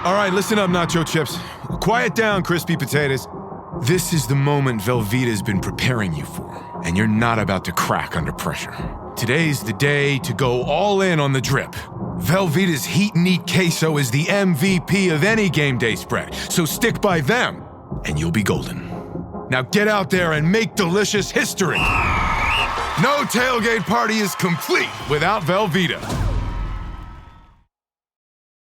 All right, listen up, nacho chips. Quiet down, crispy potatoes. This is the moment Velveeta's been preparing you for, and you're not about to crack under pressure. Today's the day to go all in on the drip. Velveeta's Heat and Eat Queso is the MVP of any game day spread, so stick by them, and you'll be golden. Now get out there and make delicious history. No tailgate party is complete without Velveeta.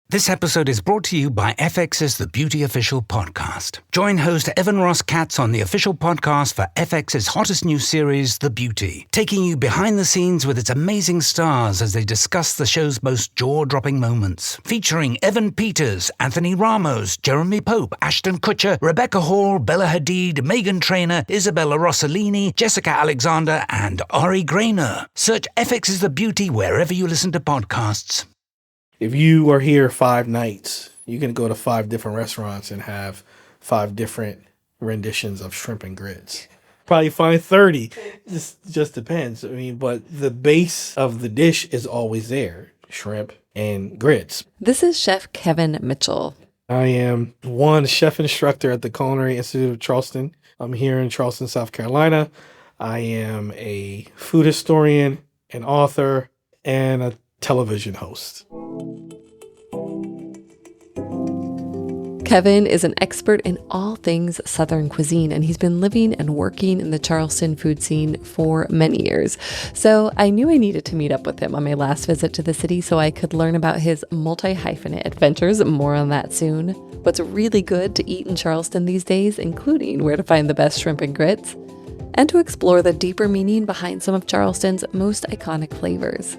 This episode is brought to you by FX's The Beauty Official Podcast. Join host Evan Ross Katz on the official podcast for FX's hottest new series, The Beauty, taking you behind the scenes with its amazing stars as they discuss the show's most jaw-dropping moments. Featuring Evan Peters, Anthony Ramos, Jeremy Pope, Ashton Kutcher, Rebecca Hall, Bella Hadid, Meghan Trainor, Isabella Rossellini, Jessica Alexander, and Ari Grainer. Search FX's The Beauty wherever you listen to podcasts. If you are here 5 nights, you can go to 5 different restaurants and have 5 different renditions of shrimp and grits. Probably find 30. Just depends. I mean, but the base of the dish is always there. Shrimp and grits. This is Chef Kevin Mitchell. I am one chef instructor at the Culinary Institute of Charleston. I'm here in Charleston, South Carolina. I am a food historian, an author, and a television host. Kevin is an expert in all things Southern cuisine, and he's been living and working in the Charleston food scene for many years. So I knew I needed to meet up with him on my last visit to the city so I could learn about his multi-hyphenate adventures. More on that soon. What's really good to eat in Charleston these days, including where to find the best shrimp and grits, and to explore the deeper meaning behind some of Charleston's most iconic flavors.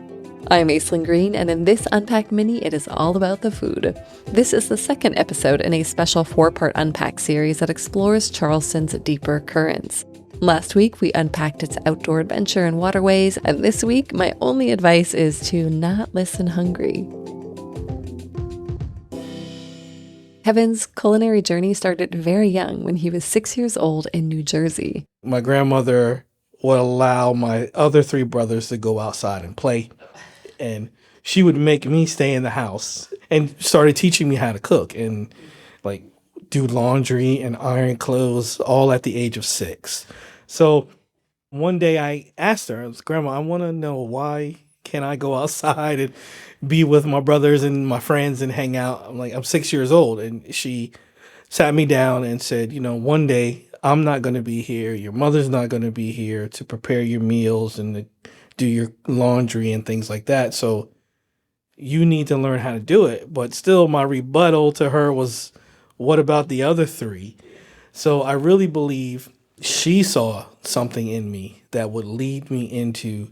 I'm Aislyn Greene, and in this Unpacked mini, it is all about the food. This is the second episode in a special 4-part Unpacked series that explores Charleston's deeper currents. Last week, we unpacked its outdoor adventure and waterways, and this week, my only advice is to not listen hungry. Kevin's culinary journey started very young when he was 6 years old in New Jersey. My grandmother would allow my other 3 brothers to go outside and play. And she would make me stay in the house and started teaching me how to cook and like do laundry and iron clothes all at the age of 6. So one day I asked her, Grandma, I want to know why can't I go outside and be with my brothers and my friends and hang out? I'm 6 years old. And she sat me down and said, one day I'm not going to be here. Your mother's not going to be here to prepare your meals and to do your laundry and things like that. So you need to learn how to do it. But still, my rebuttal to her was, what about the other 3? So I really believe she saw something in me that would lead me into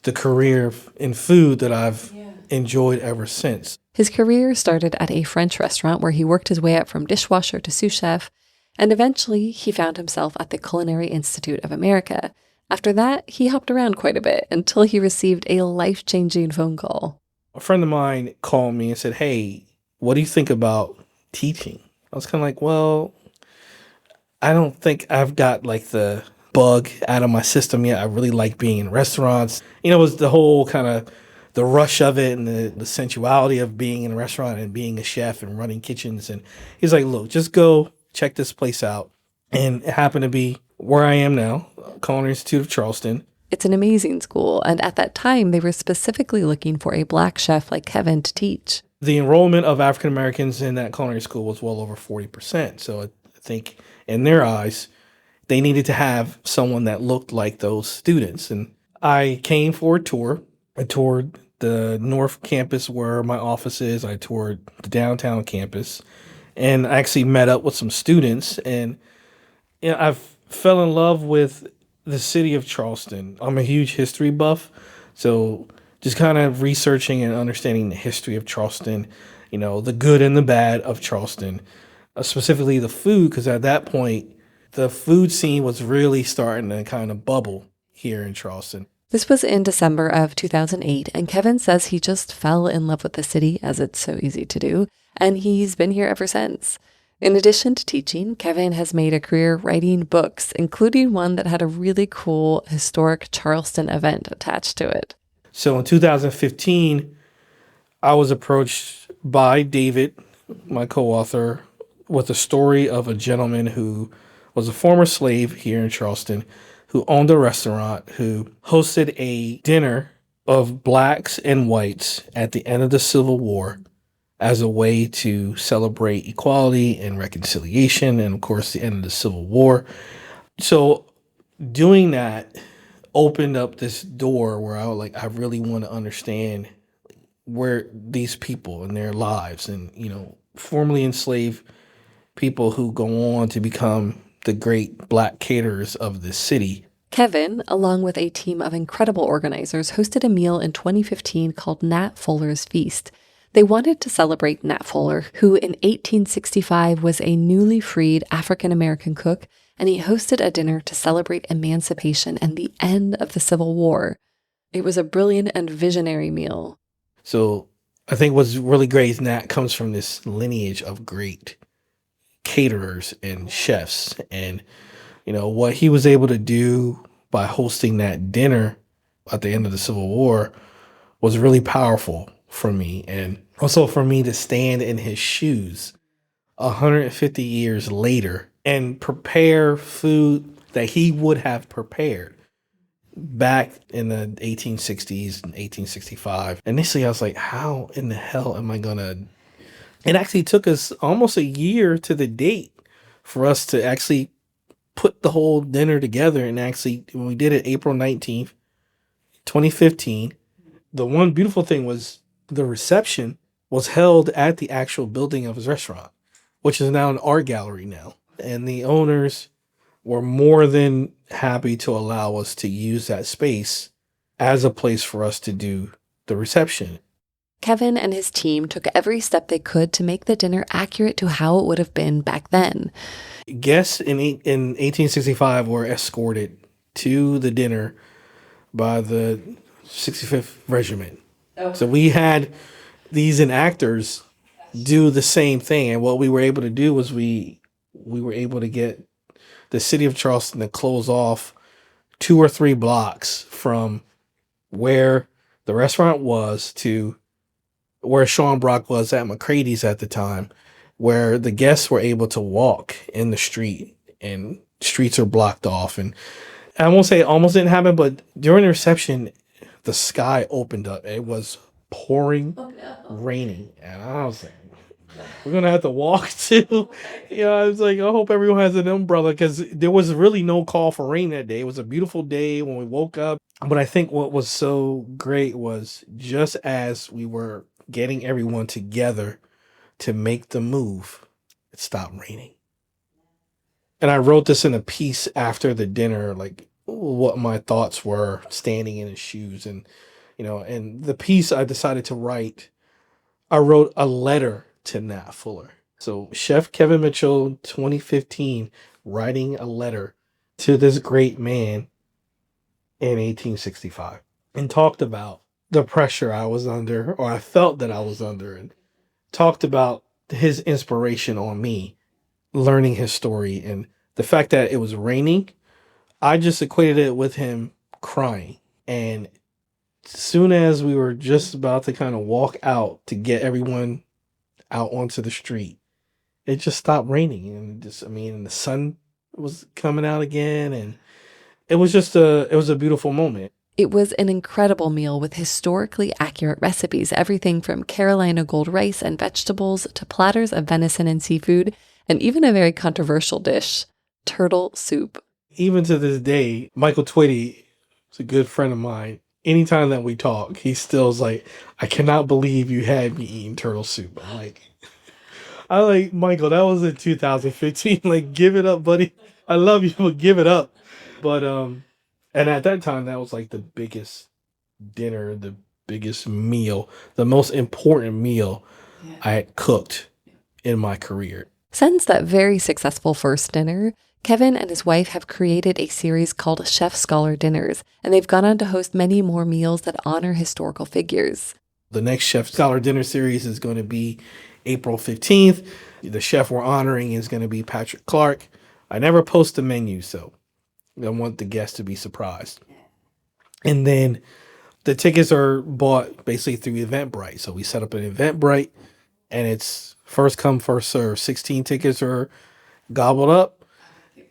the career in food that I've enjoyed ever since. His career started at a French restaurant where he worked his way up from dishwasher to sous chef, and eventually he found himself at the Culinary Institute of America. After that, he hopped around quite a bit until he received a life-changing phone call. A friend of mine called me and said, hey, what do you think about teaching? I was kind of like, well, I don't think I've got the bug out of my system yet. I really like being in restaurants. It was the whole kind of the rush of it and the sensuality of being in a restaurant and being a chef and running kitchens. And he's like, look, just go check this place out. And it happened to be where I am now, Culinary Institute of Charleston. It's an amazing school, and at that time, they were specifically looking for a Black chef like Kevin to teach. The enrollment of African Americans in that culinary school was well over 40%. So I think in their eyes, they needed to have someone that looked like those students. And I came for a tour. I toured the North Campus where my office is. I toured the downtown campus, and I actually met up with some students. And I fell in love with the city of Charleston. I'm a huge history buff, so just kind of researching and understanding the history of Charleston, the good and the bad of Charleston, specifically the food, because at that point, the food scene was really starting to kind of bubble here in Charleston. This was in December of 2008, and Kevin says he just fell in love with the city, as it's so easy to do, and he's been here ever since. In addition to teaching, Kevin has made a career writing books, including one that had a really cool historic Charleston event attached to it. So in 2015, I was approached by David my co-author, with a story of a gentleman who was a former slave here in Charleston, who owned a restaurant, who hosted a dinner of blacks and whites at the end of the Civil War as a way to celebrate equality and reconciliation, and of course the end of the Civil War. So doing that opened up this door where I really want to understand where these people and their lives, and formerly enslaved people who go on to become the great black caterers of this city. Kevin, along with a team of incredible organizers, hosted a meal in 2015 called Nat Fuller's Feast. They wanted to celebrate Nat Fuller, who in 1865 was a newly freed African-American cook, and he hosted a dinner to celebrate emancipation and the end of the Civil War. It was a brilliant and visionary meal. So I think what's really great is Nat comes from this lineage of great caterers and chefs, and what he was able to do by hosting that dinner at the end of the Civil War was really powerful for me, and also for me to stand in his shoes 150 years later and prepare food that he would have prepared back in the 1860s and 1865. Initially, I was like, how in the hell am I gonna? It actually took us almost a year to the date for us to actually put the whole dinner together. And actually, when we did it April 19th, 2015, the one beautiful thing was the reception was held at the actual building of his restaurant, which is now an art gallery now. And the owners were more than happy to allow us to use that space as a place for us to do the reception. Kevin and his team took every step they could to make the dinner accurate to how it would have been back then. Guests in 1865 were escorted to the dinner by the 65th Regiment. Oh. So we had these enactors do the same thing. And what we were able to do was we were able to get the city of Charleston to close off 2 or 3 blocks from where the restaurant was to where Sean Brock was at McCrady's at the time, where the guests were able to walk in the street and streets are blocked off. And I won't say it almost didn't happen, but during the reception, the sky opened up. It was pouring, raining. And I was like, we're going to have to walk too. I was like, I hope everyone has an umbrella, because there was really no call for rain that day. It was a beautiful day when we woke up. But I think what was so great was just as we were getting everyone together to make the move, it stopped raining. And I wrote this in a piece after the dinner, like what my thoughts were standing in his shoes. And, and the piece I decided to write, I wrote a letter to Nat Fuller. So Chef Kevin Mitchell, 2015, writing a letter to this great man in 1865, and talked about the pressure I was under, or I felt that I was under, and talked about his inspiration on me, learning his story, and the fact that it was raining. I just equated it with him crying. And as soon as we were just about to kind of walk out to get everyone out onto the street, it just stopped raining. And the sun was coming out again, and it was a beautiful moment. It was an incredible meal with historically accurate recipes, everything from Carolina gold rice and vegetables to platters of venison and seafood, and even a very controversial dish, turtle soup. Even to this day, Michael Twitty is a good friend of mine. Anytime that we talk, he still's like, I cannot believe you had me eating turtle soup. I'm like, Michael, that was in 2015. Like, give it up, buddy. I love you, but give it up. But, and at that time, that was like the biggest dinner, the biggest meal, the most important meal I had cooked in my career. Since that very successful first dinner, Kevin and his wife have created a series called Chef Scholar Dinners, and they've gone on to host many more meals that honor historical figures. The next Chef Scholar Dinner series is going to be April 15th. The chef we're honoring is going to be Patrick Clark. I never post the menu, so I want the guests to be surprised. And then the tickets are bought basically through Eventbrite. So we set up an Eventbrite, and it's first come, first serve. 16 tickets are gobbled up,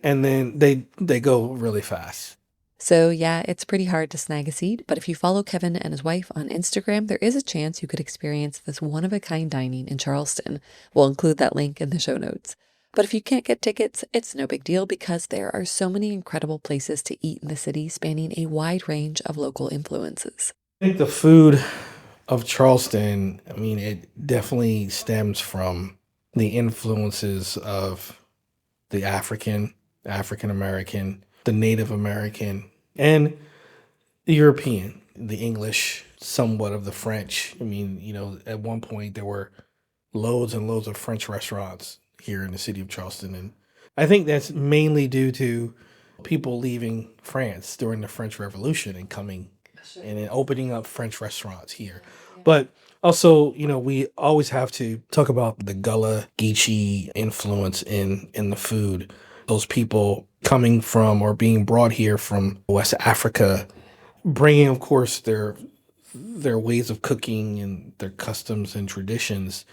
and then they go really fast. So yeah, it's pretty hard to snag a seat, but if you follow Kevin and his wife on Instagram, there is a chance you could experience this one-of-a-kind dining in Charleston. We'll include that link in the show notes. But if you can't get tickets, it's no big deal because there are so many incredible places to eat in the city, spanning a wide range of local influences. I think the food of Charleston, I mean, it definitely stems from the influences of the African American, the Native American, and the European, the English, somewhat of the French. I mean, at one point there were loads and loads of French restaurants here in the city of Charleston. And I think that's mainly due to people leaving France during the French Revolution and coming and then opening up French restaurants here. But also, we always have to talk about the Gullah Geechee influence in the food. Those people coming from or being brought here from West Africa, bringing, of course, their ways of cooking and their customs and traditions.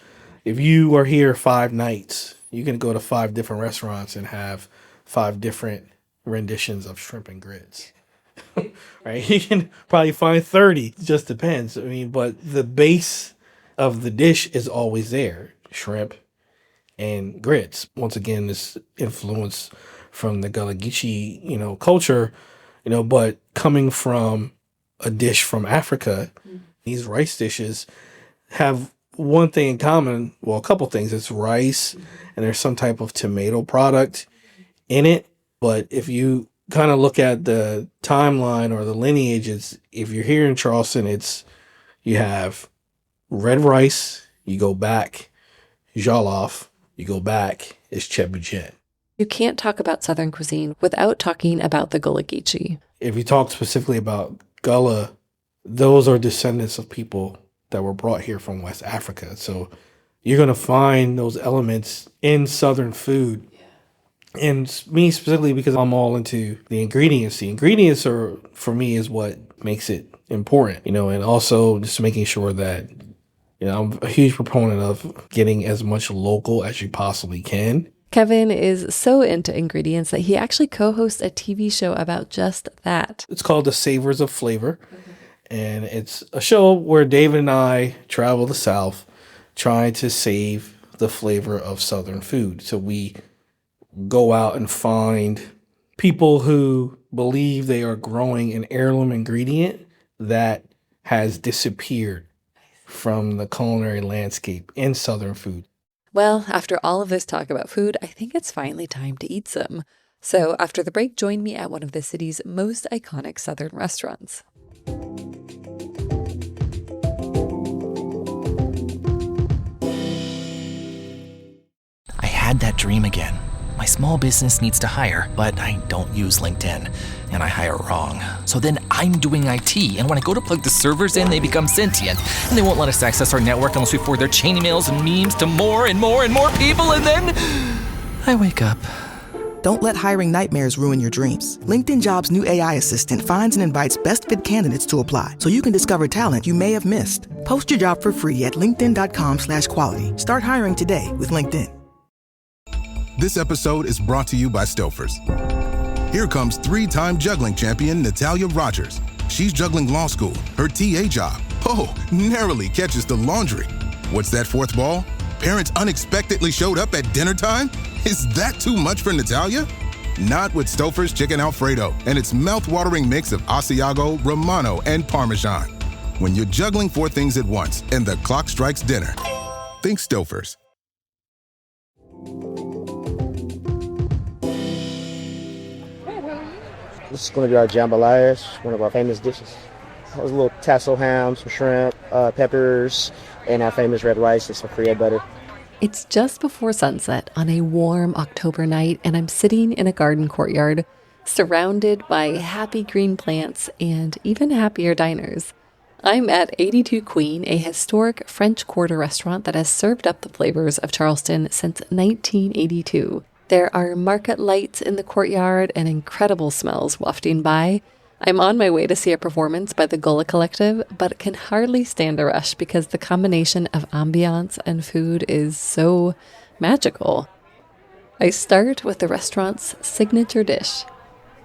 If you are here 5 nights, you can go to 5 different restaurants and have 5 different renditions of shrimp and grits. Right? You can probably find 30. It just depends. I mean, but the base of the dish is always there. Shrimp and grits. Once again, this influence from the Gullah Geechee, culture, but coming from a dish from Africa, these rice dishes have one thing in common. Well, a couple things. It's rice and there's some type of tomato product in it. But if you kind of look at the timeline or the lineage, if you're here in Charleston, you have red rice, you go back, jollof, you go back, it's chebouchen. You can't talk about Southern cuisine without talking about the Gullah Geechee. If you talk specifically about Gullah, those are descendants of people that were brought here from West Africa. So you're going to find those elements in Southern food. And me specifically, because I'm all into the ingredients. The ingredients are, for me, is what makes it important, and also just making sure that, I'm a huge proponent of getting as much local as you possibly can. Kevin is so into ingredients that he actually co-hosts a TV show about just that. It's called The Savors of Flavor. And it's a show where David and I travel the South trying to save the flavor of Southern food. So we go out and find people who believe they are growing an heirloom ingredient that has disappeared from the culinary landscape in Southern food. Well, after all of this talk about food, I think it's finally time to eat some. So after the break, join me at one of the city's most iconic Southern restaurants. I had that dream again. My small business needs to hire, but I don't use LinkedIn, and I hire wrong. So then I'm doing IT, and when I go to plug the servers in, they become sentient, and they won't let us access our network unless we forward their chain emails and memes to more and more and more people, and then I wake up. Don't let hiring nightmares ruin your dreams. LinkedIn Jobs' new AI assistant finds and invites best fit candidates to apply so you can discover talent you may have missed. Post your job for free at linkedin.com/quality. Start hiring today with LinkedIn. This episode is brought to you by Stouffer's. Here comes 3-time juggling champion Natalia Rogers. She's juggling law school, her TA job. Oh, narrowly catches the laundry. What's that 4th ball? Parents unexpectedly showed up at dinner time? Is that too much for Natalia? Not with Stouffer's Chicken Alfredo and its mouth-watering mix of Asiago, Romano, and Parmesan. When you're juggling 4 things at once and the clock strikes dinner, think Stouffer's. This is going to be our jambalaya, one of our famous dishes. It was a little tassel ham, some shrimp, peppers, and our famous red rice and some Korea butter. It's just before sunset on a warm October night, and I'm sitting in a garden courtyard, surrounded by happy green plants and even happier diners. I'm at 82 Queen, a historic French Quarter restaurant that has served up the flavors of Charleston since 1982. There are market lights in the courtyard and incredible smells wafting by. I'm on my way to see a performance by the Gullah Collective, but can hardly stand a rush because the combination of ambiance and food is so magical. I start with the restaurant's signature dish.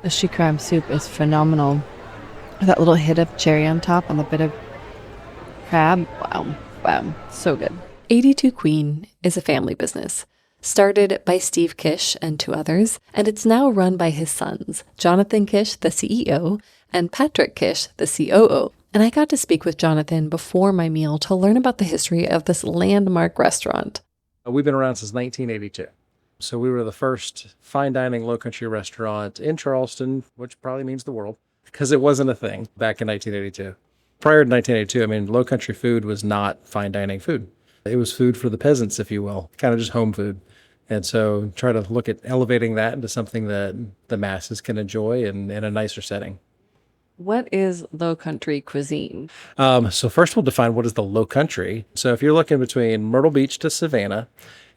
The she crab soup is phenomenal. That little hit of cherry on top on the bit of crab. Wow, so good. 82 Queen is a family business, started by Steve Kish and 2 others, and it's now run by his sons, Jonathan Kish, the CEO, and Patrick Kish, the COO. And I got to speak with Jonathan before my meal to learn about the history of this landmark restaurant. We've been around since 1982. So we were the first fine dining low country restaurant in Charleston, which probably means the world, because it wasn't a thing back in 1982. Prior to 1982, I mean, low country food was not fine dining food. It was food for the peasants, if you will, kind of just home food. And so try to look at elevating that into something that the masses can enjoy in a nicer setting. What is low country cuisine? So first we'll define what is the low country. So if you're looking between Myrtle Beach to Savannah,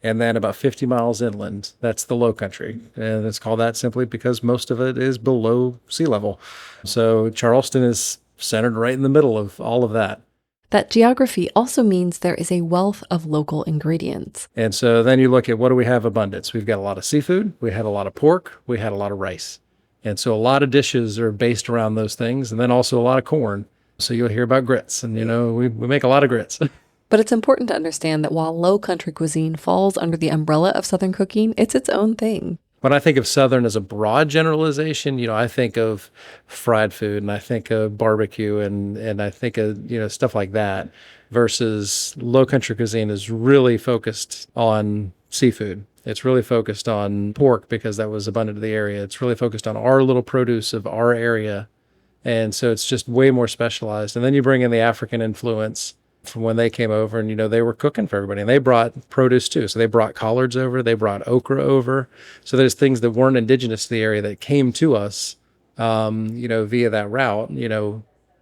and then about 50 miles inland, that's the low country. And it's called that simply because most of it is below sea level. So Charleston is centered right in the middle of all of that. That geography also means there is a wealth of local ingredients. And so then you look at what do we have abundance? We've got a lot of seafood, we had a lot of pork, we had a lot of rice. And so a lot of dishes are based around those things, and then also a lot of corn. So you'll hear about grits, and we make a lot of grits. But it's important to understand that while low country cuisine falls under the umbrella of Southern cooking, it's its own thing. When I think of Southern as a broad generalization, I think of fried food and I think of barbecue and I think of, stuff like that, versus low country cuisine is really focused on seafood. It's really focused on pork because that was abundant in the area. It's really focused on our little produce of our area. And so it's just way more specialized. And then you bring in the African influence from when they came over and, they were cooking for everybody and they brought produce too. So they brought collards over, they brought okra over. So there's things that weren't indigenous to the area that came to us, via that route,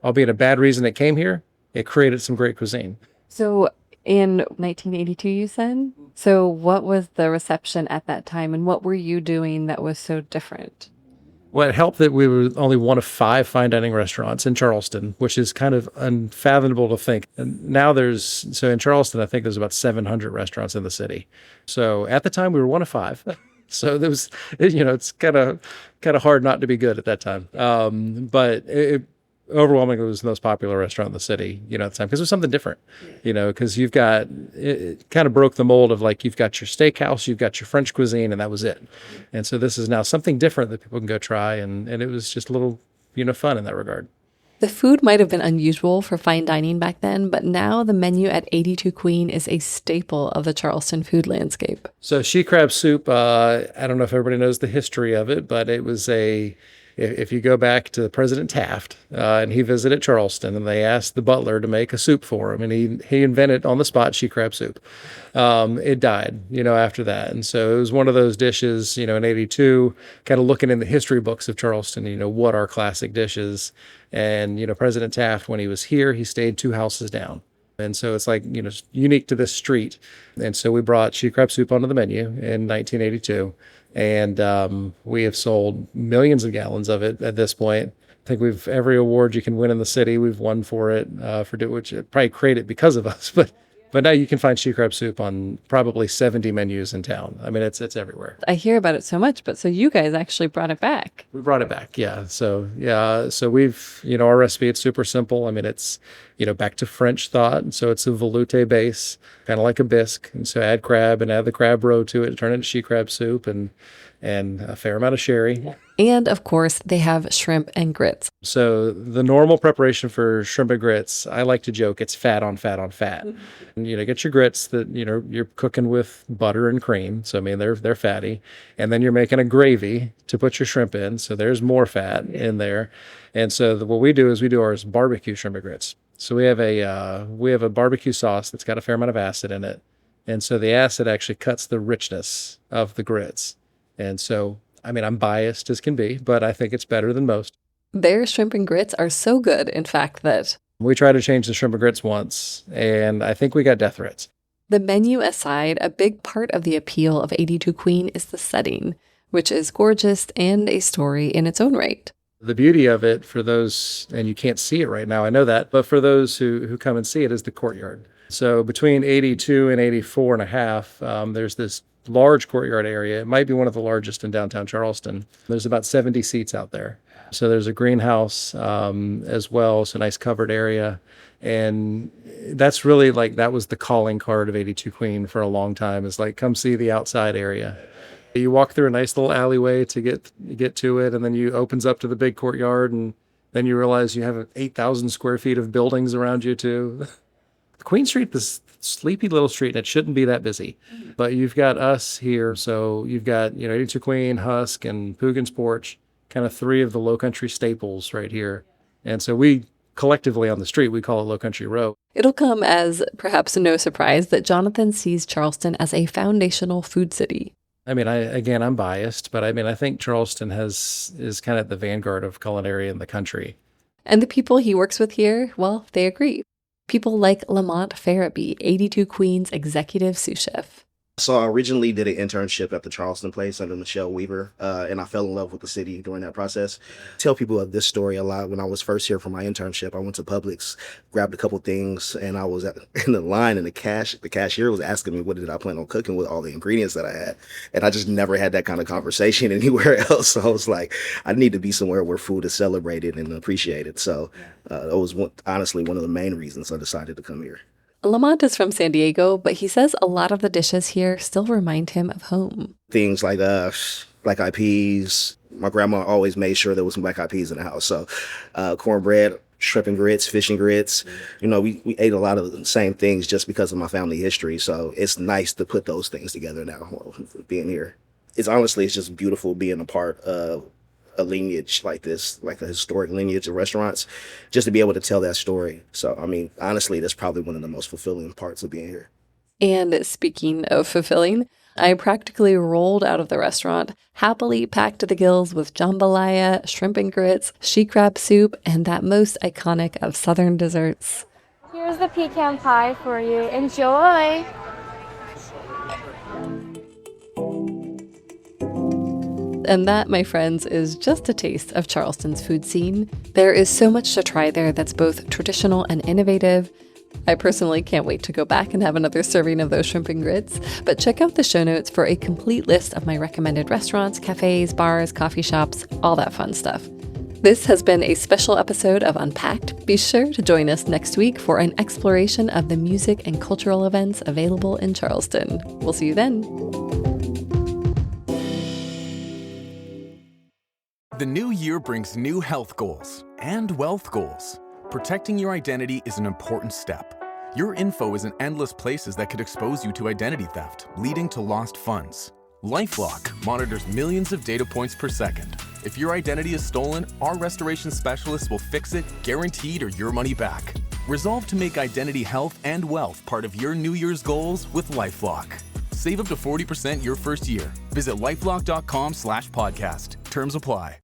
albeit a bad reason it came here, it created some great cuisine. So in 1982, you said? So what was the reception at that time and what were you doing that was so different? Well, it helped that we were only one of 5 fine dining restaurants in Charleston, which is kind of unfathomable to think. And now so in Charleston, I think there's about 700 restaurants in the city. So at the time we were one of 5. So there was, it's kind of hard not to be good at that time. But it overwhelmingly was the most popular restaurant in the city, at the time, because it was something different, because it kind of broke the mold of like, you've got your steakhouse, you've got your French cuisine, and that was it. And so this is now something different that people can go try. And it was just a little, fun in that regard. The food might have been unusual for fine dining back then, but now the menu at 82 Queen is a staple of the Charleston food landscape. So she crab soup, I don't know if everybody knows the history of it, but it was if you go back to President Taft, and he visited Charleston, and they asked the butler to make a soup for him, and he invented on the spot she crab soup. It died, after that. And so it was one of those dishes, in 82, kind of looking in the history books of Charleston, what are classic dishes. And, President Taft, when he was here, he stayed 2 houses down. And so it's like, unique to this street. And so we brought she crab soup onto the menu in 1982. And we have sold millions of gallons of it at this point. I think every award you can win in the city, we've won for it, which probably created because of us. But now you can find she crab soup on probably 70 menus in town. I mean, it's everywhere. I hear about it so much, but so you guys actually brought it back. We brought it back, yeah. So we've, our recipe, it's super simple. I mean, it's, back to French thought. So it's a velouté base, kind of like a bisque. And so add crab and add the crab roe to it, turn it into she crab soup and a fair amount of sherry. And of course, they have shrimp and grits. So the normal preparation for shrimp and grits, I like to joke, it's fat on fat on fat. And, get your grits that, you're cooking with butter and cream. So, I mean, they're fatty. And then you're making a gravy to put your shrimp in. So there's more fat in there. And so what we do is we do ours barbecue shrimp and grits. So we have a barbecue sauce that's got a fair amount of acid in it. And so the acid actually cuts the richness of the grits. And so, I mean, I'm biased as can be, but I think it's better than most. Their shrimp and grits are so good, in fact, that we tried to change the shrimp and grits once, and I think we got death threats. The menu aside, a big part of the appeal of 82 Queen is the setting, which is gorgeous and a story in its own right. The beauty of it for those, and you can't see it right now, I know that, but for those who come and see it, is the courtyard. So between 82 and 84 and a half, there's this large courtyard area. It might be one of the largest in downtown Charleston. There's about 70 seats out there. So there's a greenhouse as well, so a nice covered area. And that's really like, that was the calling card of 82 Queen for a long time, is like, come see the outside area. You walk through a nice little alleyway to get to it, and then you opens up to the big courtyard, and then you realize you have 8,000 square feet of buildings around you too. Queen Street, this sleepy little street, and it shouldn't be that busy. But you've got us here, so you've got 82 Queen, Husk, and Poogan's Porch, kind of three of the Low Country staples right here. And so we collectively on the street, we call it Low Country Row. It'll come as perhaps no surprise that Jonathan sees Charleston as a foundational food city. I mean, I'm biased, but I think Charleston is kind of the vanguard of culinary in the country. And the people he works with here, well, they agree. People like Lamont Farabee, 82 Queen's executive sous chef. So I originally did an internship at the Charleston place under Michelle Weaver, and I fell in love with the city during that process. I tell people of this story a lot. When I was first here for my internship, I went to Publix, grabbed a couple things, and I was in the line, and the cashier was asking me what did I plan on cooking with all the ingredients that I had. And I just never had that kind of conversation anywhere else. So I was like, I need to be somewhere where food is celebrated and appreciated. So that was honestly one of the main reasons I decided to come here. Lamont is from San Diego, but he says a lot of the dishes here still remind him of home. Things like black-eyed peas. My grandma always made sure there was some black-eyed peas in the house. So cornbread, shrimp and grits, fish and grits. We ate a lot of the same things just because of my family history. So it's nice to put those things together now, being here. It's just beautiful being a part of a lineage like this, like a historic lineage of restaurants, just to be able to tell that story. So, honestly, that's probably one of the most fulfilling parts of being here. And speaking of fulfilling, I practically rolled out of the restaurant, happily packed to the gills with jambalaya, shrimp and grits, she crab soup, and that most iconic of Southern desserts. Here's the pecan pie for you. Enjoy! And that, my friends, is just a taste of Charleston's food scene. There is so much to try there that's both traditional and innovative. I personally can't wait to go back and have another serving of those shrimp and grits, but check out the show notes for a complete list of my recommended restaurants, cafes, bars, coffee shops, all that fun stuff. This has been a special episode of Unpacked. Be sure to join us next week for an exploration of the music and cultural events available in Charleston. We'll see you then. The new year brings new health goals and wealth goals. Protecting your identity is an important step. Your info is in endless places that could expose you to identity theft, leading to lost funds. LifeLock monitors millions of data points per second. If your identity is stolen, our restoration specialists will fix it, guaranteed, or your money back. Resolve to make identity health and wealth part of your New Year's goals with LifeLock. Save up to 40% your first year. Visit lifelock.com/podcast. Terms apply.